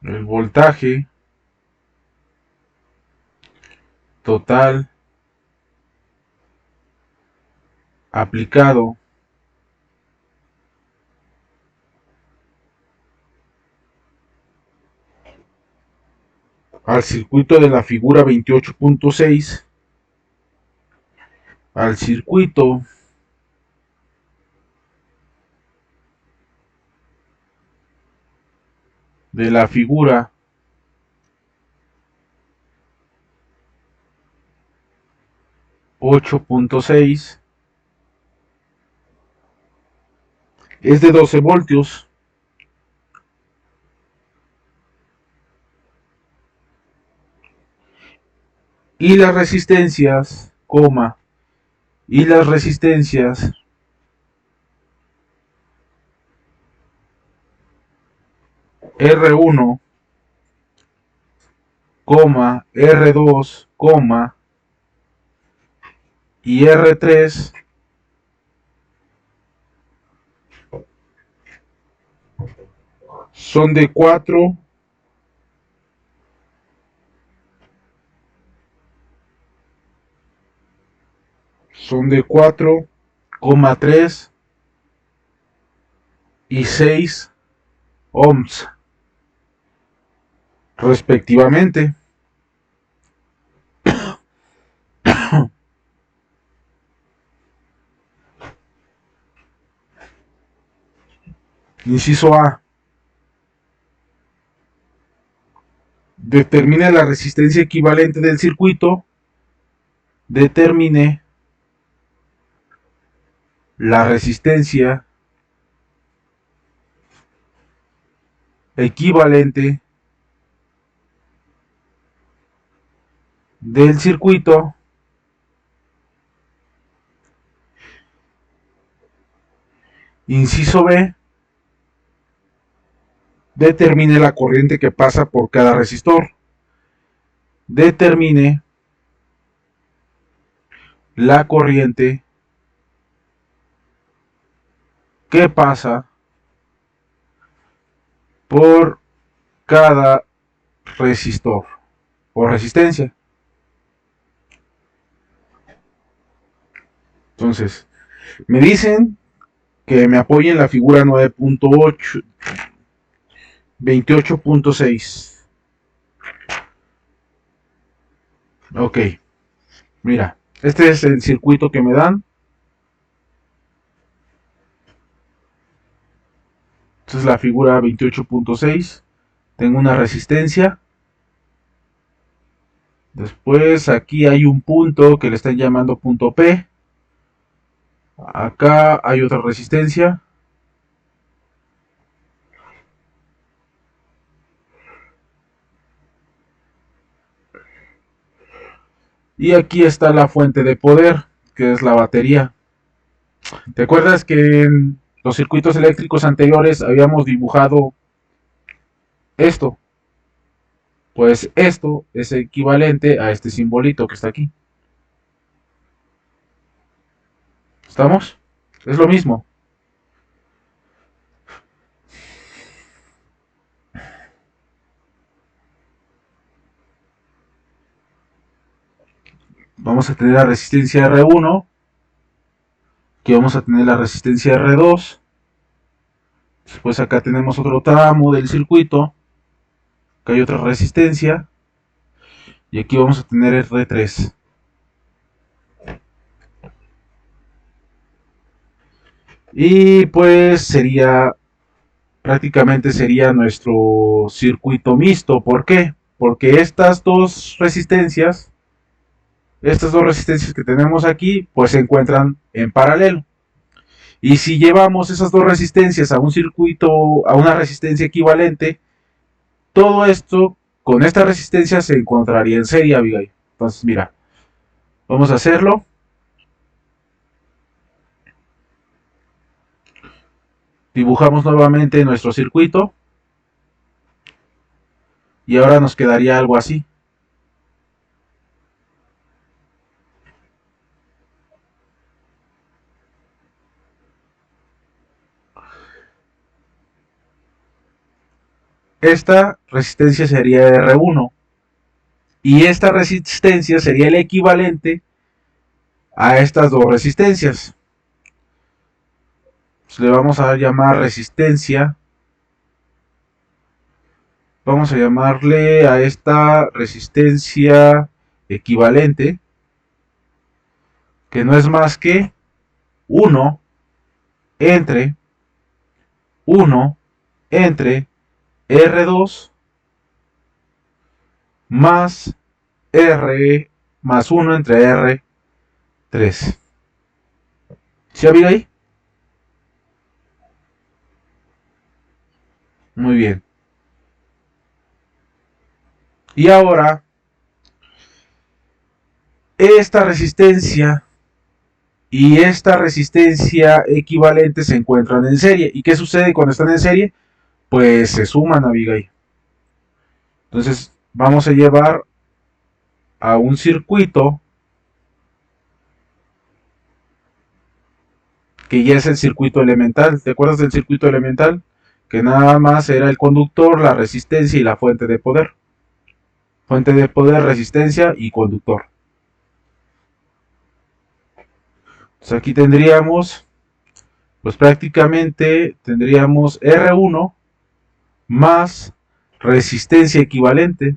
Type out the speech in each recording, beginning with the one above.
el voltaje total aplicado al circuito de la figura 28.6, al circuito de la figura 8.6 es de 12 voltios y las resistencias, y las resistencias R1, R2, y R3 son de 4 son de 4,3 y 6 ohms respectivamente. Inciso A. Determine la resistencia equivalente del circuito. Determine la resistencia equivalente del circuito. Inciso B. Determine la corriente que pasa por cada resistor. Determine la corriente que pasa por cada resistor o resistencia. Entonces, me dicen que me apoyen la figura 9.8, 28.6. Ok, mira, este es el circuito que me dan. Esta es la figura 28.6. Tengo una resistencia. Después aquí hay un punto que le están llamando punto P. Acá hay otra resistencia. Y aquí está la fuente de poder, que es la batería. ¿Te acuerdas que en los circuitos eléctricos anteriores habíamos dibujado esto? Pues esto es equivalente a este simbolito que está aquí. ¿Estamos? Es lo mismo. Vamos a tener la resistencia R1, aquí vamos a tener la resistencia R2, después acá tenemos otro tramo del circuito, acá hay otra resistencia, y aquí vamos a tener R3. Y pues prácticamente sería nuestro circuito mixto. ¿Por qué? Porque estas dos resistencias que tenemos aquí, pues se encuentran en paralelo. Y si llevamos esas dos resistencias a un circuito, a una resistencia equivalente, todo esto con esta resistencia se encontraría en serie, Abigail. Entonces, mira, vamos a hacerlo. Dibujamos nuevamente nuestro circuito. Y ahora nos quedaría algo así. esta resistencia sería R1 y esta resistencia sería el equivalente a estas dos resistencias. Pues le vamos a llamar resistencia. Vamos a llamarle a esta resistencia equivalente, que no es más que 1 entre 1 entre R2 más R más 1 entre R3. ¿Sí ha habido ahí? Muy bien. Y ahora, esta resistencia y esta resistencia equivalente se encuentran en serie. ¿Y qué sucede cuando están en serie? Pues se suman, Abigail. Entonces vamos a llevar a un circuito que ya es el circuito elemental. ¿Te acuerdas del circuito elemental? Que nada más era el conductor, la resistencia y la fuente de poder. Fuente de poder, resistencia y conductor. Entonces aquí tendríamos, pues prácticamente tendríamos R1 más resistencia equivalente.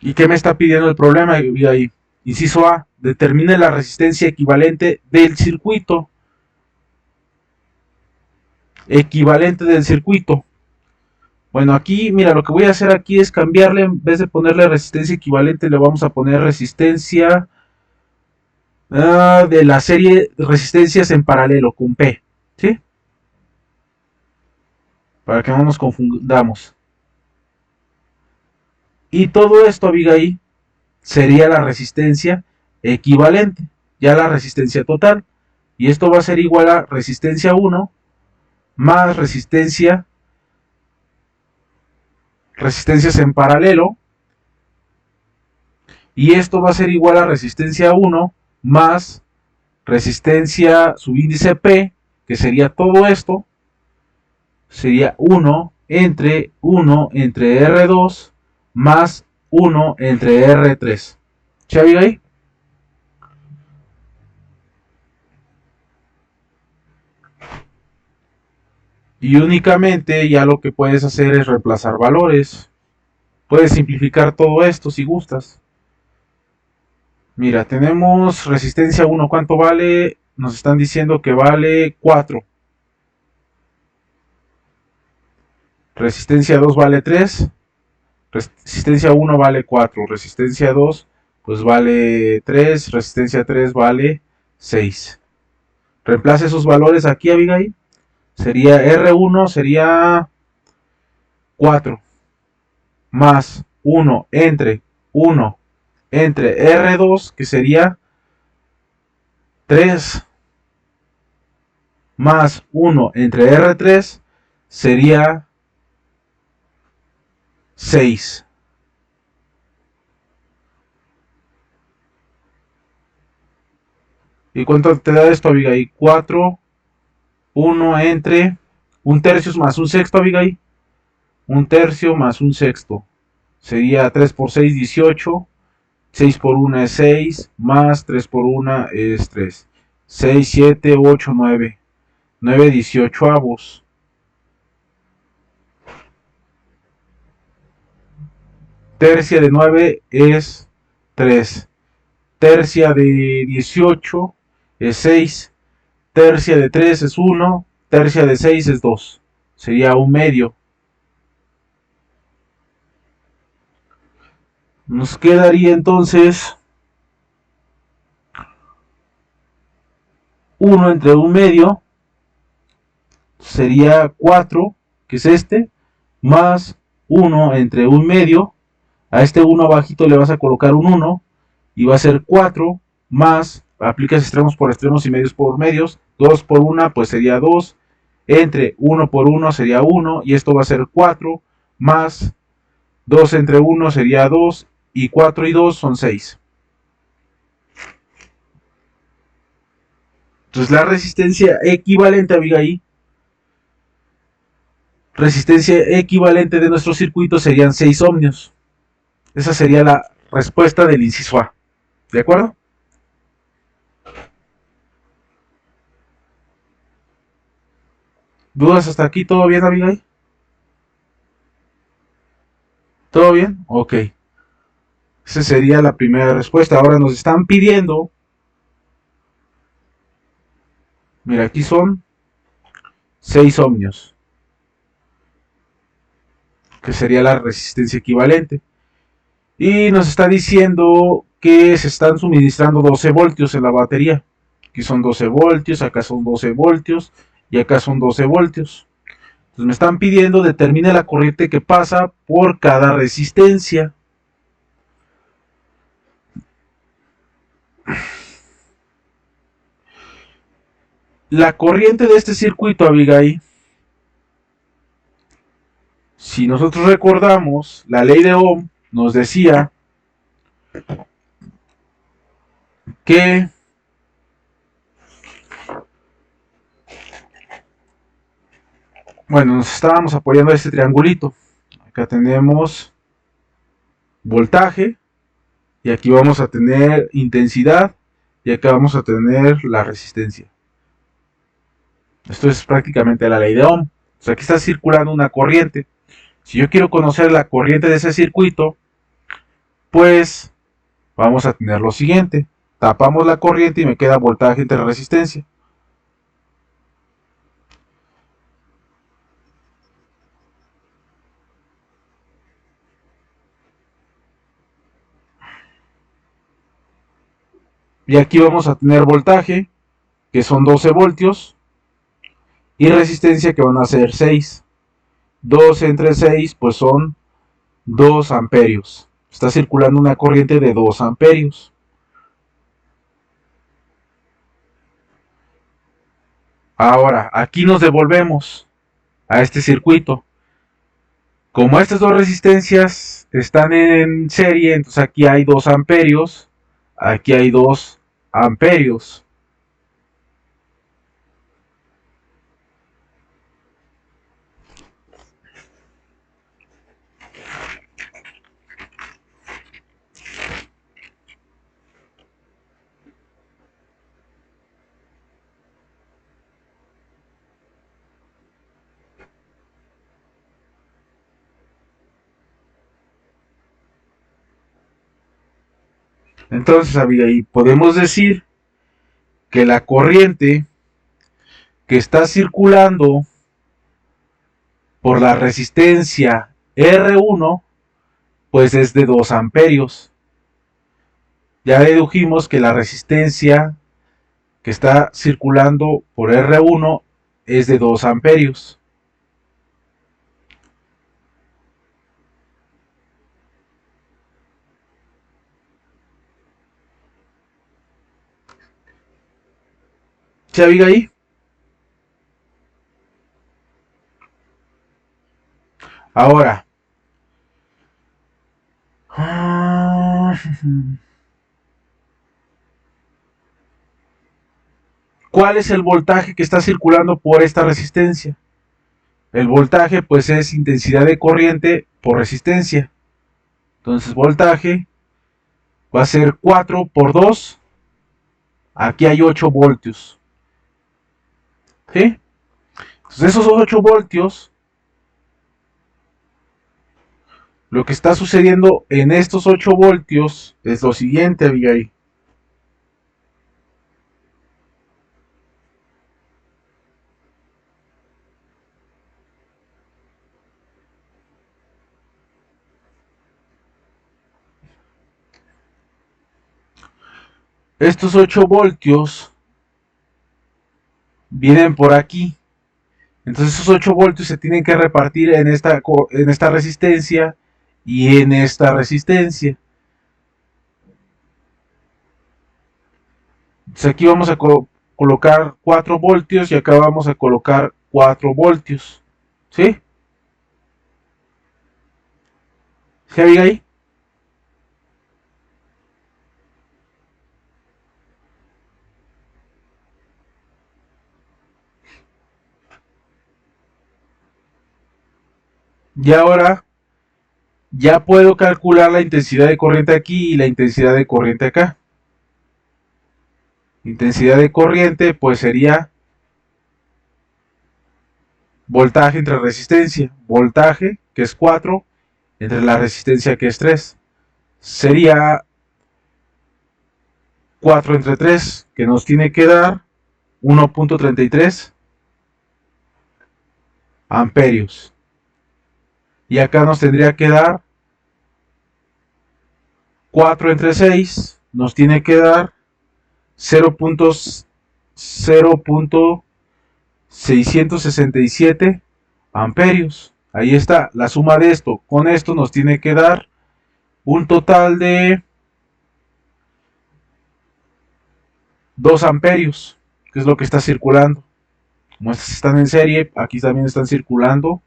¿Y qué me está pidiendo el problema? Ahí, inciso A, determine la resistencia equivalente del circuito. Equivalente del circuito. Bueno, aquí, mira, lo que voy a hacer aquí es cambiarle, en vez de ponerle resistencia equivalente, le vamos a poner resistencia de la serie de resistencias en paralelo, con P, ¿sí? Para que no nos confundamos. Y todo esto, Abigail, sería la resistencia equivalente, ya la resistencia total. Y esto va a ser igual a resistencia 1 más resistencias en paralelo. Y esto va a ser igual a resistencia 1 más resistencia subíndice P, que sería todo esto, sería 1 entre R2 más 1 entre R3. ¿Se ha visto ahí? Y únicamente ya lo que puedes hacer es reemplazar valores. Puedes simplificar todo esto si gustas. Mira, tenemos resistencia 1, ¿cuánto vale? Nos están diciendo que vale 4. Resistencia 2 vale 3. Resistencia 1 vale 4. Resistencia 2 pues vale 3. Resistencia 3 vale 6. Reemplace esos valores aquí, Abigail. Sería R1 sería 4 más 1 entre R2, que sería 3 más 1 entre R3 sería 6. ¿Y cuánto te da esto, Abigail? 4, 1 entre un tercio más un sexto, Abigail. Un tercio más un sexto. Sería 3 por 6, 18. 6 por 1 es 6. Más 3 por 1 es 3. 6, 7, 8, 9. 9 18avos. Tercia de 9 es 3. Tercia de 18 es 6. Tercia de 3 es 1. Tercia de 6 es 2. Sería un medio. Nos quedaría entonces 1 entre un medio. Sería 4, que es este. Más 1 entre un medio. A este 1 abajito le vas a colocar un 1. Y va a ser 4 más, aplicas extremos por extremos y medios por medios, 2 por 1 pues sería 2, entre 1 por 1 sería 1, y esto va a ser 4, más 2 entre 1 sería 2, y 4 y 2 son 6. Entonces la resistencia equivalente, Abigail, resistencia equivalente de nuestro circuito serían 6 ohmios. Esa sería la respuesta del inciso A. ¿De acuerdo? ¿Dudas hasta aquí? ¿Todo bien, Abigail? ¿Todo bien? Ok. Esa sería la primera respuesta. Ahora nos están pidiendo, mira, aquí son 6 ohmios, que sería la resistencia equivalente. Y nos está diciendo que se están suministrando 12 voltios en la batería. Aquí son 12 voltios, acá son 12 voltios y acá son 12 voltios. Entonces me están pidiendo determine la corriente que pasa por cada resistencia. La corriente de este circuito, Abigail, si nosotros recordamos, la ley de Ohm nos decía que bueno, nos estábamos apoyando a este triangulito. Acá tenemos voltaje y aquí vamos a tener intensidad y acá vamos a tener la resistencia. Esto es prácticamente la ley de Ohm. O sea, aquí está circulando una corriente. Si yo quiero conocer la corriente de ese circuito, pues vamos a tener lo siguiente. Tapamos la corriente y me queda voltaje entre resistencia. Y aquí vamos a tener voltaje, que son 12 voltios, y resistencia, que van a ser 6. 12 entre 6, pues son 2 amperios. Está circulando una corriente de 2 amperios. Ahora, aquí nos devolvemos a este circuito. Como estas dos resistencias están en serie, entonces aquí hay 2 amperios, aquí hay 2 amperios. Entonces, Abigail, podemos decir que la corriente que está circulando por la resistencia R1, pues es de 2 amperios. Ya dedujimos que la resistencia que está circulando por R1 es de 2 amperios. ¿Se Abigail? Ahora, ¿cuál es el voltaje que está circulando por esta resistencia? El voltaje pues es intensidad de corriente por resistencia. Entonces voltaje va a ser 4 por 2. Aquí hay 8 voltios. ¿Sí? Entonces esos 8 voltios, lo que está sucediendo en estos 8 voltios es lo siguiente, Abigail. Estos 8 voltios vienen por aquí. Entonces esos 8 voltios se tienen que repartir en esta resistencia y en esta resistencia. Entonces aquí vamos a colocar 4 voltios y acá vamos a colocar 4 voltios. ¿Sí? ¿Sí, Abigail? Y ahora ya puedo calcular la intensidad de corriente aquí y la intensidad de corriente acá. Intensidad de corriente pues sería voltaje entre resistencia. Voltaje, que es 4, entre la resistencia, que es 3. Sería 4 entre 3, que nos tiene que dar 1.33 amperios. Y acá nos tendría que dar 4 entre 6, nos tiene que dar 0.667 amperios. Ahí está, la suma de esto con esto nos tiene que dar un total de 2 amperios, que es lo que está circulando. Como estas están en serie, aquí también están circulando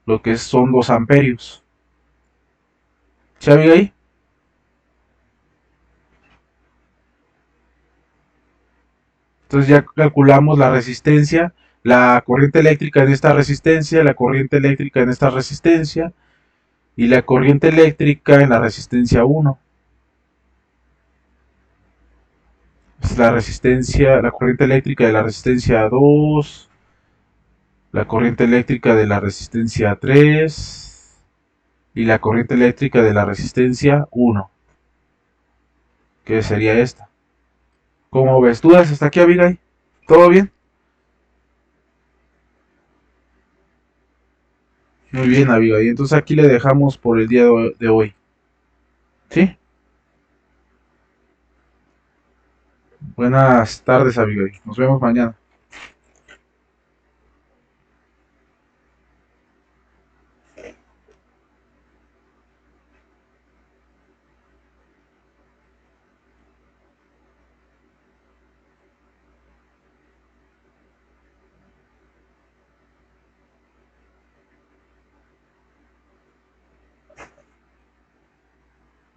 lo que son 2 amperios. ¿Se ve ahí? Entonces ya calculamos la resistencia, la corriente eléctrica en esta resistencia, la corriente eléctrica en esta resistencia y la corriente eléctrica en la resistencia 1. Es la resistencia, la corriente eléctrica de la resistencia 2, la corriente eléctrica de la resistencia 3 y la corriente eléctrica de la resistencia 1, que sería esta. ¿Cómo ves? ¿Dudas hasta aquí, Abigail? ¿Todo bien? Muy bien, Abigail. Entonces aquí le dejamos por el día de hoy. ¿Sí? Buenas tardes, Abigail. Nos vemos mañana.